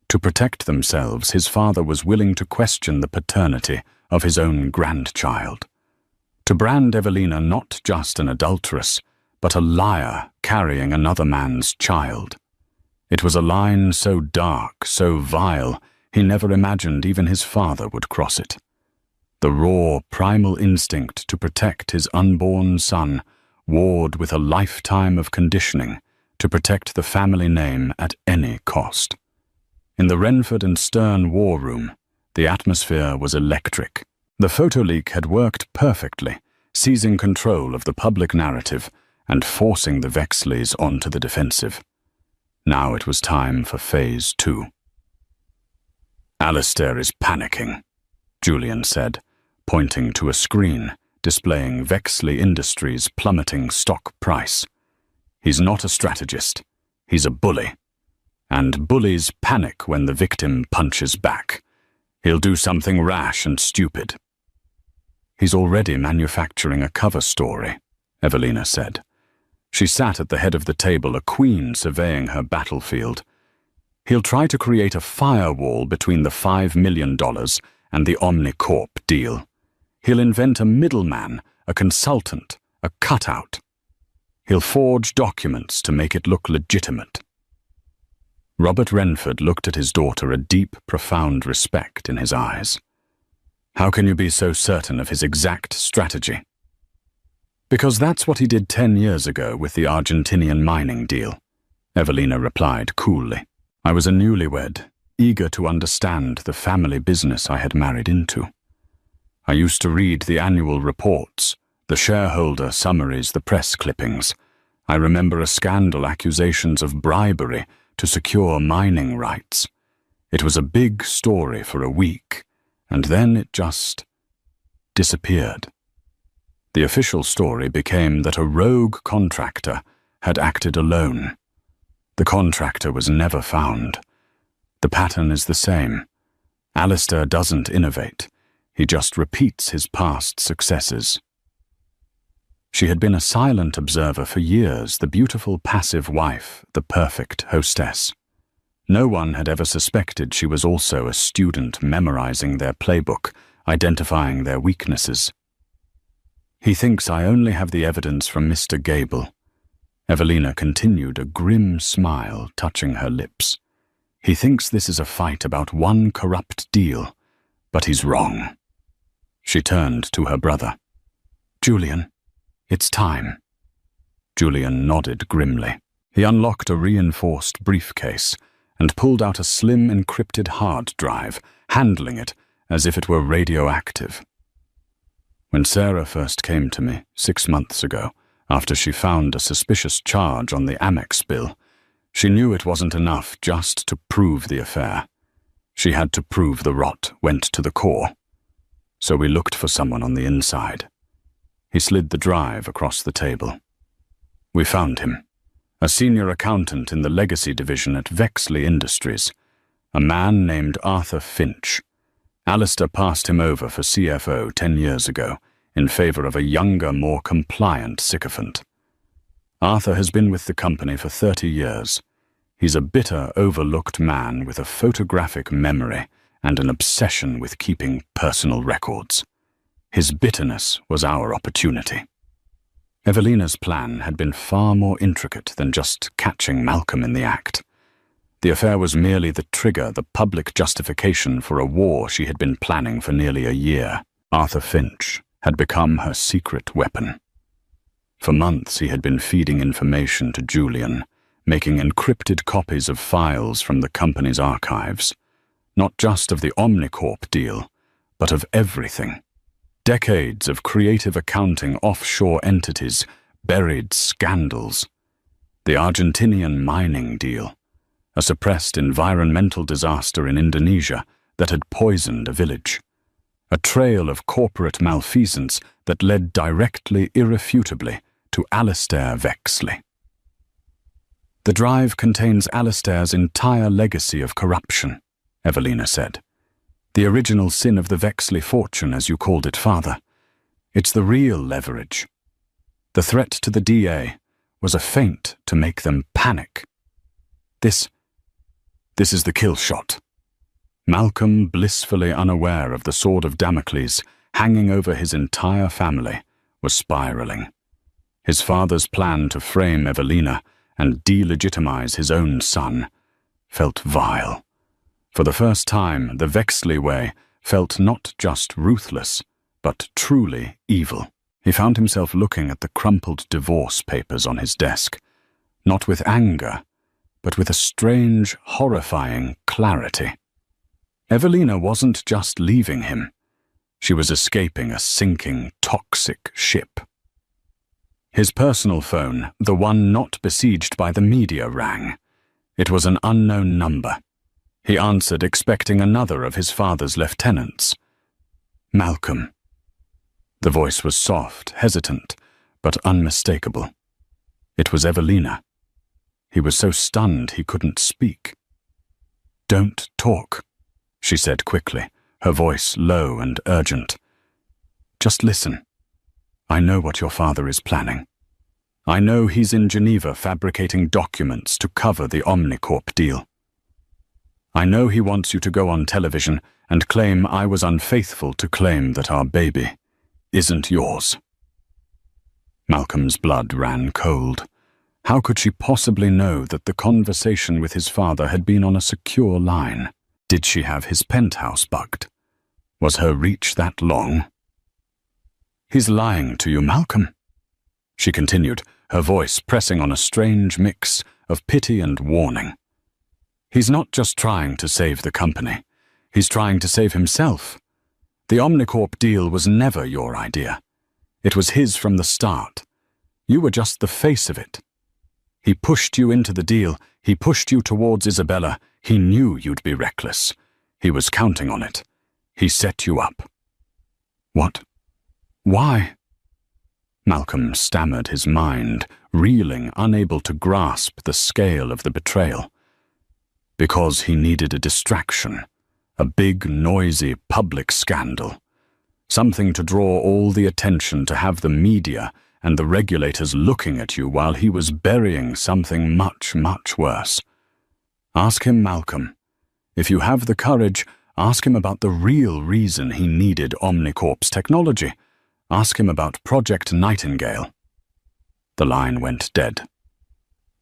To protect themselves, his father was willing to question the paternity of his own grandchild. To brand Evelina not just an adulteress, but a liar carrying another man's child. It was a line so dark, so vile, he never imagined even his father would cross it. The raw, primal instinct to protect his unborn son warred with a lifetime of conditioning to protect the family name at any cost. In the Renford and Stern war room, the atmosphere was electric. The photo leak had worked perfectly, seizing control of the public narrative and forcing the Vexleys onto the defensive. Now it was time for Phase 2. Alistair is panicking, Julian said, pointing to a screen displaying Vexley Industries' plummeting stock price. He's not a strategist. He's a bully. And bullies panic when the victim punches back. He'll do something rash and stupid. He's already manufacturing a cover story, Evelina said. She sat at the head of the table, a queen surveying her battlefield. He'll try to create a firewall between the $5 million and the Omnicorp deal. He'll invent a middleman, a consultant, a cutout. He'll forge documents to make it look legitimate. Robert Renford looked at his daughter, a deep, profound respect in his eyes. How can you be so certain of his exact strategy? Because that's what he did 10 years ago with the Argentinian mining deal, Evelina replied coolly. I was a newlywed, eager to understand the family business I had married into. I used to read the annual reports, the shareholder summaries, the press clippings. I remember a scandal, accusations of bribery to secure mining rights. It was a big story for a week, and then it just disappeared. The official story became that a rogue contractor had acted alone. The contractor was never found. The pattern is the same. Alistair doesn't innovate. He just repeats his past successes. She had been a silent observer for years, the beautiful passive wife, the perfect hostess. No one had ever suspected she was also a student memorizing their playbook, identifying their weaknesses. He thinks I only have the evidence from Mr. Gable. Evelina continued, a grim smile touching her lips. He thinks this is a fight about one corrupt deal, but he's wrong. She turned to her brother. Julian, it's time. Julian nodded grimly. He unlocked a reinforced briefcase and pulled out a slim encrypted hard drive, handling it as if it were radioactive. When Sarah first came to me 6 months ago, after she found a suspicious charge on the Amex bill, she knew it wasn't enough just to prove the affair. She had to prove the rot went to the core. So we looked for someone on the inside. He slid the drive across the table. We found him, a senior accountant in the legacy division at Vexley Industries, a man named Arthur Finch. Alistair passed him over for CFO 10 years ago in favor of a younger, more compliant sycophant. Arthur has been with the company for 30 years. He's a bitter, overlooked man with a photographic memory and an obsession with keeping personal records. His bitterness was our opportunity. Evelina's plan had been far more intricate than just catching Malcolm in the act. The affair was merely the trigger, the public justification for a war she had been planning for nearly a year. Arthur Finch had become her secret weapon. For months he had been feeding information to Julian, making encrypted copies of files from the company's archives, not just of the Omnicorp deal, but of everything. Decades of creative accounting offshore entities, buried scandals. The Argentinian mining deal, a suppressed environmental disaster in Indonesia that had poisoned a village. A trail of corporate malfeasance that led directly, irrefutably, to Alistair Vexley. The drive contains Alistair's entire legacy of corruption, Evelina said. The original sin of the Vexley fortune, as you called it, Father. It's the real leverage. The threat to the DA was a feint to make them panic. This is the kill shot. Malcolm, blissfully unaware of the sword of Damocles hanging over his entire family, was spiraling. His father's plan to frame Evelina and delegitimize his own son felt vile. For the first time, the Vexley way felt not just ruthless, but truly evil. He found himself looking at the crumpled divorce papers on his desk, not with anger, but with a strange, horrifying clarity. Evelina wasn't just leaving him. She was escaping a sinking, toxic ship. His personal phone, the one not besieged by the media, rang. It was an unknown number. He answered, expecting another of his father's lieutenants. Malcolm. The voice was soft, hesitant, but unmistakable. It was Evelina. He was so stunned he couldn't speak. Don't talk, she said quickly, her voice low and urgent. Just listen. I know what your father is planning. I know he's in Geneva fabricating documents to cover the Omnicorp deal. I know he wants you to go on television and claim I was unfaithful to claim that our baby isn't yours. Malcolm's blood ran cold. How could she possibly know that the conversation with his father had been on a secure line? Did she have his penthouse bugged? Was her reach that long? He's lying to you, Malcolm, she continued, her voice pressing on a strange mix of pity and warning. He's not just trying to save the company. He's trying to save himself. The Omnicorp deal was never your idea. It was his from the start. You were just the face of it. He pushed you into the deal. He pushed you towards Isabella. He knew you'd be reckless. He was counting on it. He set you up. What? Why? Malcolm stammered his mind, reeling, unable to grasp the scale of the betrayal. Because he needed a distraction, a big, noisy public scandal. Something to draw all the attention, to have the media and the regulators looking at you while he was burying something much, much worse. Ask him, Malcolm. If you have the courage, ask him about the real reason he needed Omnicorp's technology. Ask him about Project Nightingale. The line went dead.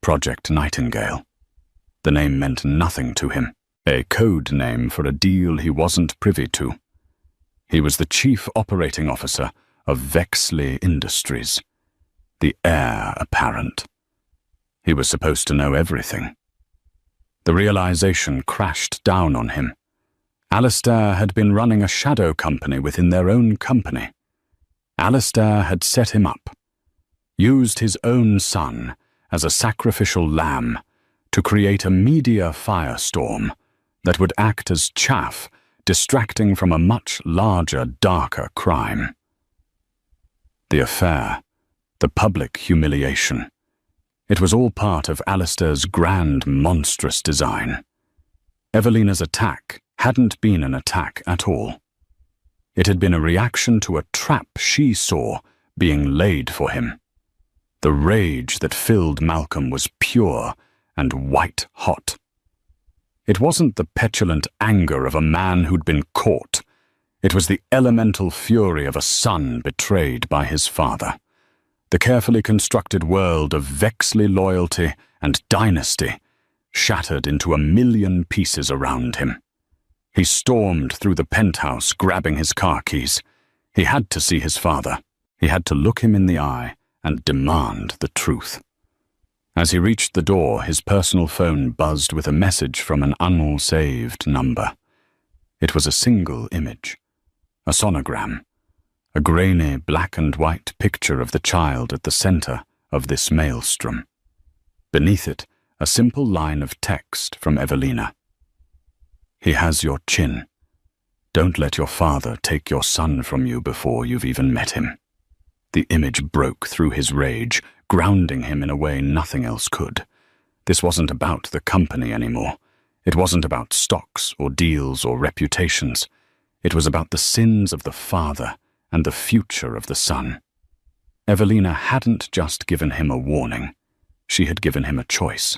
Project Nightingale. The name meant nothing to him, a code name for a deal he wasn't privy to. He was the chief operating officer of Vexley Industries, the heir apparent. He was supposed to know everything. The realization crashed down on him. Alistair had been running a shadow company within their own company. Alistair had set him up, used his own son as a sacrificial lamb to create a media firestorm that would act as chaff, distracting from a much larger, darker crime. The affair, the public humiliation, it was all part of Alistair's grand, monstrous design. Evelina's attack hadn't been an attack at all. It had been a reaction to a trap she saw being laid for him. The rage that filled Malcolm was pure and white-hot. It wasn't the petulant anger of a man who'd been caught. It was the elemental fury of a son betrayed by his father. The carefully constructed world of Vexley loyalty and dynasty shattered into a million pieces around him. He stormed through the penthouse, grabbing his car keys. He had to see his father. He had to look him in the eye and demand the truth. As he reached the door, his personal phone buzzed with a message from an unsaved number. It was a single image, a sonogram, a grainy black and white picture of the child at the center of this maelstrom. Beneath it, a simple line of text from Evelina. He has your chin. Don't let your father take your son from you before you've even met him. The image broke through his rage, grounding him in a way nothing else could. This wasn't about the company anymore. It wasn't about stocks or deals or reputations. It was about the sins of the father and the future of the son. Evelina hadn't just given him a warning. She had given him a choice.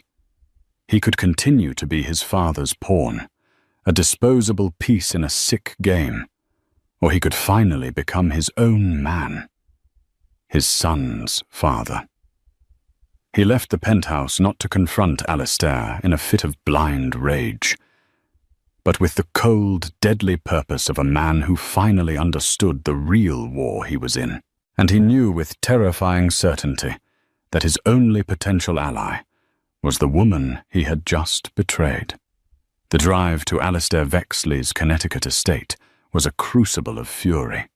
He could continue to be his father's pawn, a disposable piece in a sick game, or he could finally become his own man, his son's father. He left the penthouse not to confront Alistair in a fit of blind rage, but with the cold, deadly purpose of a man who finally understood the real war he was in. And he knew with terrifying certainty that his only potential ally was the woman he had just betrayed. The drive to Alistair Vexley's Connecticut estate was a crucible of fury.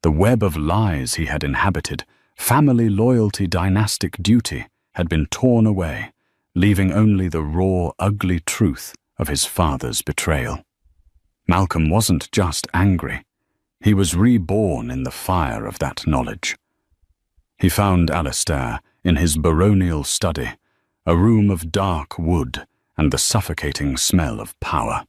The web of lies he had inhabited, family loyalty, dynastic duty, had been torn away, leaving only the raw, ugly truth of his father's betrayal. Malcolm wasn't just angry. He was reborn in the fire of that knowledge. He found Alistair in his baronial study, a room of dark wood and the suffocating smell of power.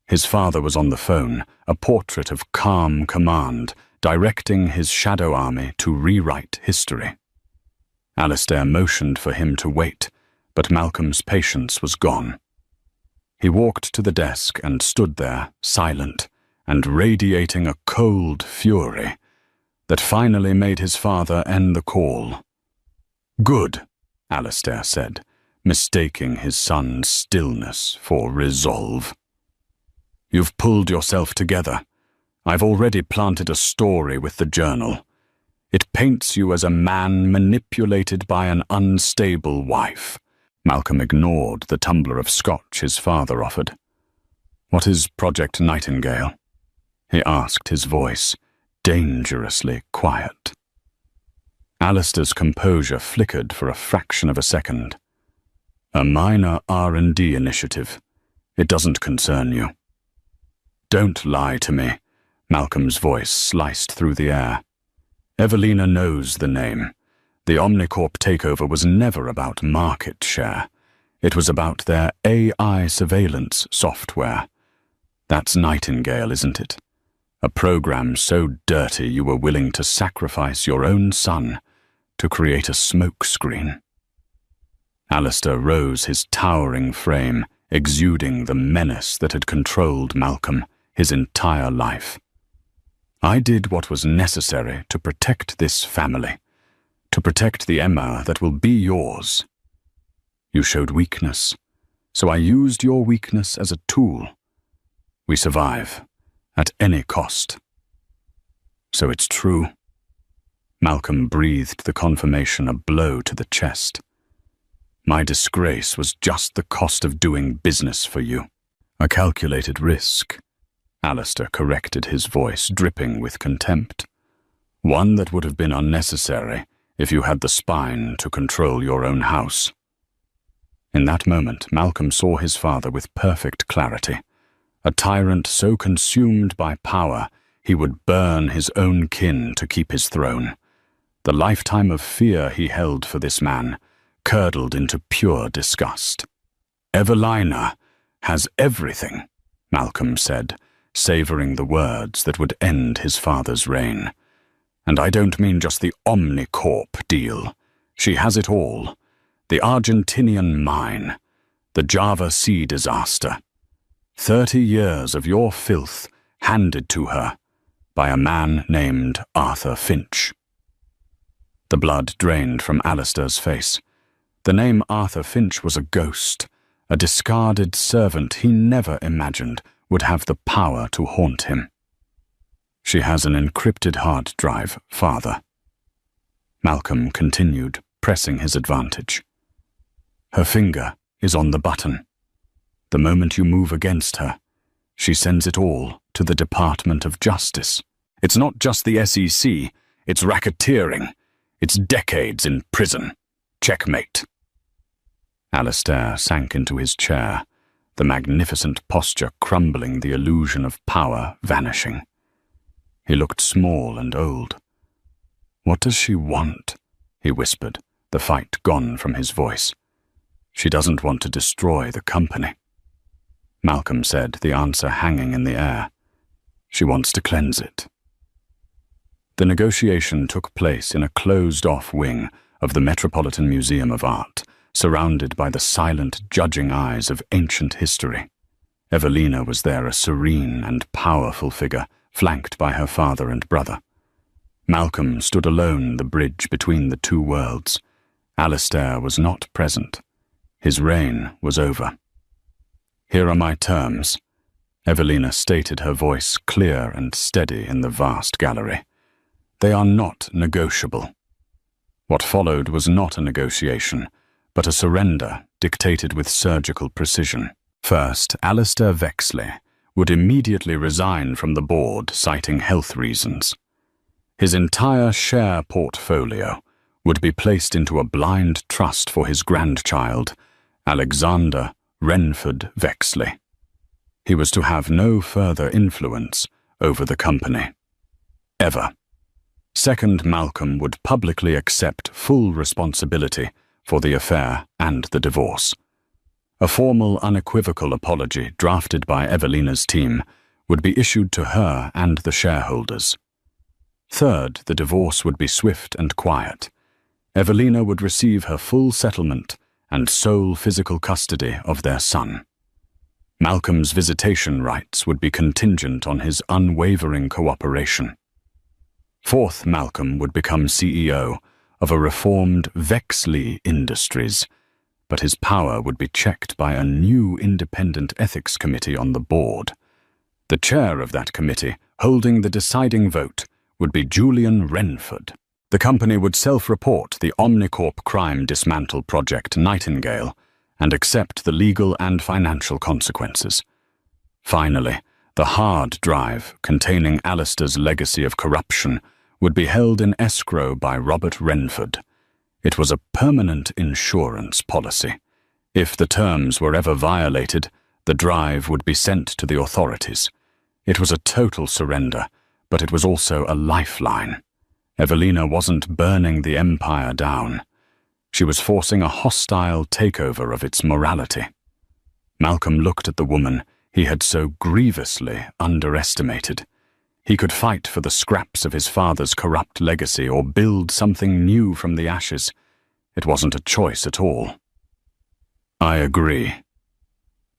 His father was on the phone, a portrait of calm command, directing his shadow army to rewrite history. Alistair motioned for him to wait, but Malcolm's patience was gone. He walked to the desk and stood there, silent and radiating a cold fury that finally made his father end the call. "Good," Alistair said, mistaking his son's stillness for resolve. "You've pulled yourself together. I've already planted a story with the journal. It paints you as a man manipulated by an unstable wife." Malcolm ignored the tumbler of scotch his father offered. "What is Project Nightingale?" he asked, his voice dangerously quiet. Alistair's composure flickered for a fraction of a second. "A minor R&D initiative. It doesn't concern you." "Don't lie to me," Malcolm's voice sliced through the air. Evelina knows the name. The Omnicorp takeover was never about market share. It was about their AI surveillance software. That's Nightingale, isn't it? A program so dirty you were willing to sacrifice your own son to create a smokescreen. Alistair rose, his towering frame exuding the menace that had controlled Malcolm his entire life. I did what was necessary to protect this family, to protect the Emma that will be yours. You showed weakness, so I used your weakness as a tool. We survive, at any cost. So it's true. Malcolm breathed the confirmation, a blow to the chest. My disgrace was just the cost of doing business for you. A calculated risk. Alistair corrected his voice, dripping with contempt. One that would have been unnecessary if you had the spine to control your own house. In that moment, Malcolm saw his father with perfect clarity. A tyrant so consumed by power, he would burn his own kin to keep his throne. The lifetime of fear he held for this man curdled into pure disgust. Evelina has everything, Malcolm said, savoring the words that would end his father's reign. And I don't mean just the Omnicorp deal. She has it all. The Argentinian mine, the Java Sea disaster. 30 years of your filth handed to her by a man named Arthur Finch. The blood drained from Alistair's face. The name Arthur Finch was a ghost, a discarded servant he never imagined would have the power to haunt him. She has an encrypted hard drive, father. Malcolm continued, pressing his advantage. Her finger is on the button. The moment you move against her, she sends it all to the Department of Justice. It's not just the SEC, it's racketeering. It's decades in prison. Checkmate. Alistair sank into his chair, the magnificent posture crumbling, the illusion of power vanishing. He looked small and old. What does she want? He whispered, the fight gone from his voice. She doesn't want to destroy the company. Malcolm said, the answer hanging in the air. She wants to cleanse it. The negotiation took place in a closed-off wing of the Metropolitan Museum of Art, surrounded by the silent, judging eyes of ancient history. Evelina was there, a serene and powerful figure, flanked by her father and brother. Malcolm stood alone, the bridge between the two worlds. Alistair was not present. His reign was over. Here are my terms, Evelina stated, her voice clear and steady in the vast gallery. They are not negotiable. What followed was not a negotiation, but a surrender dictated with surgical precision. First, Alistair Vexley would immediately resign from the board, citing health reasons. His entire share portfolio would be placed into a blind trust for his grandchild, Alexander Renford Vexley. He was to have no further influence over the company. Ever. Second, Malcolm would publicly accept full responsibility for the affair and the divorce. A formal, unequivocal apology drafted by Evelina's team would be issued to her and the shareholders. Third, the divorce would be swift and quiet. Evelina would receive her full settlement and sole physical custody of their son. Malcolm's visitation rights would be contingent on his unwavering cooperation. Fourth, Malcolm would become CEO of a reformed Vexley Industries, but his power would be checked by a new independent ethics committee on the board. The chair of that committee, holding the deciding vote, would be Julian Renford. The company would self-report the Omnicorp crime dismantle project Nightingale and accept the legal and financial consequences. Finally, the hard drive containing Alistair's legacy of corruption would be held in escrow by Robert Renford. It was a permanent insurance policy. If the terms were ever violated, the drive would be sent to the authorities. It was a total surrender, but it was also a lifeline. Evelina wasn't burning the empire down. She was forcing a hostile takeover of its morality. Malcolm looked at the woman he had so grievously underestimated. He could fight for the scraps of his father's corrupt legacy or build something new from the ashes. It wasn't a choice at all. "I agree."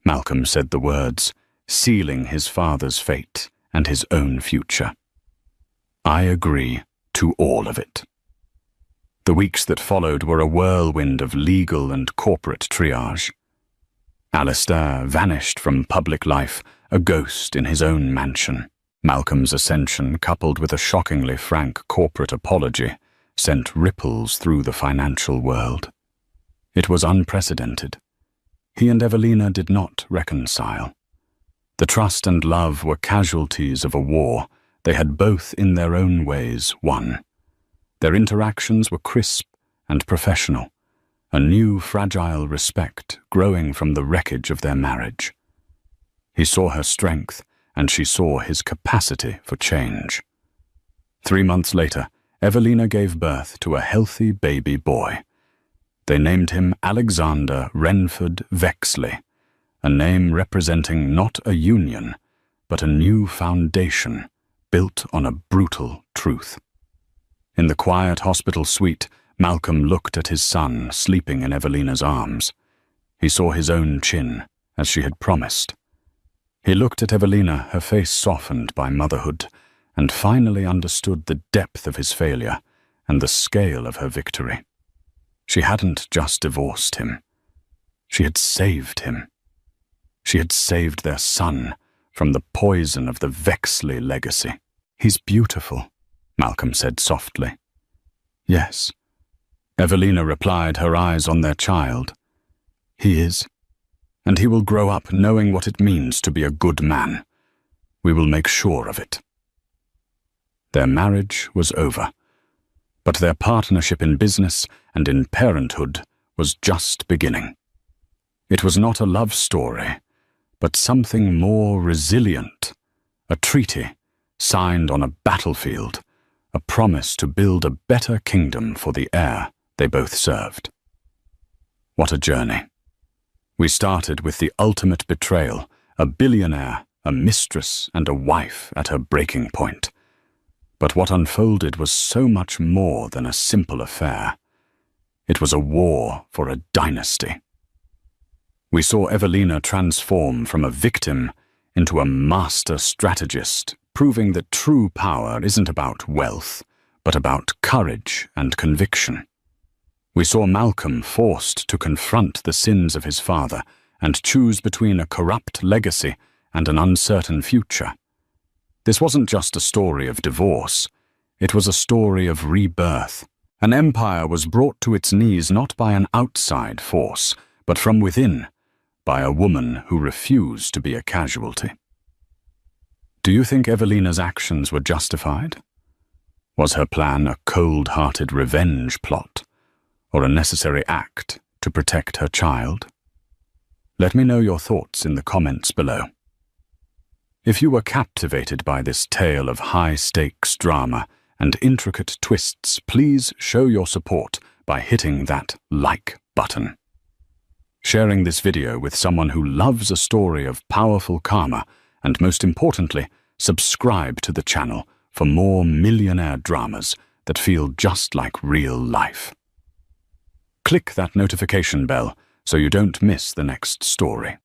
Malcolm said the words, sealing his father's fate and his own future. "I agree to all of it." The weeks that followed were a whirlwind of legal and corporate triage. Alistair vanished from public life, a ghost in his own mansion. Malcolm's ascension, coupled with a shockingly frank corporate apology, sent ripples through the financial world. It was unprecedented. He and Evelina did not reconcile. The trust and love were casualties of a war they had both in their own ways won. Their interactions were crisp and professional, a new fragile respect growing from the wreckage of their marriage. He saw her strength, and she saw his capacity for change. 3 months later, Evelina gave birth to a healthy baby boy. They named him Alexander Renford Vexley, a name representing not a union, but a new foundation built on a brutal truth. In the quiet hospital suite, Malcolm looked at his son sleeping in Evelina's arms. He saw his own chin, as she had promised. He looked at Evelina, her face softened by motherhood, and finally understood the depth of his failure and the scale of her victory. She hadn't just divorced him. She had saved him. She had saved their son from the poison of the Vexley legacy. "He's beautiful," Malcolm said softly. "Yes," Evelina replied, her eyes on their child. "He is. And he will grow up knowing what it means to be a good man. We will make sure of it." Their marriage was over, but their partnership in business and in parenthood was just beginning. It was not a love story, but something more resilient, a treaty signed on a battlefield, a promise to build a better kingdom for the heir they both served. What a journey. We started with the ultimate betrayal, a billionaire, a mistress, and a wife at her breaking point. But what unfolded was so much more than a simple affair. It was a war for a dynasty. We saw Evelina transform from a victim into a master strategist, proving that true power isn't about wealth, but about courage and conviction. We saw Malcolm forced to confront the sins of his father and choose between a corrupt legacy and an uncertain future. This wasn't just a story of divorce. It was a story of rebirth. An empire was brought to its knees not by an outside force, but from within, by a woman who refused to be a casualty. Do you think Evelina's actions were justified? Was her plan a cold-hearted revenge plot, or a necessary act to protect her child? Let me know your thoughts in the comments below. If you were captivated by this tale of high-stakes drama and intricate twists, please show your support by hitting that like button. Sharing this video with someone who loves a story of powerful karma, and most importantly, subscribe to the channel for more millionaire dramas that feel just like real life. Click that notification bell so you don't miss the next story.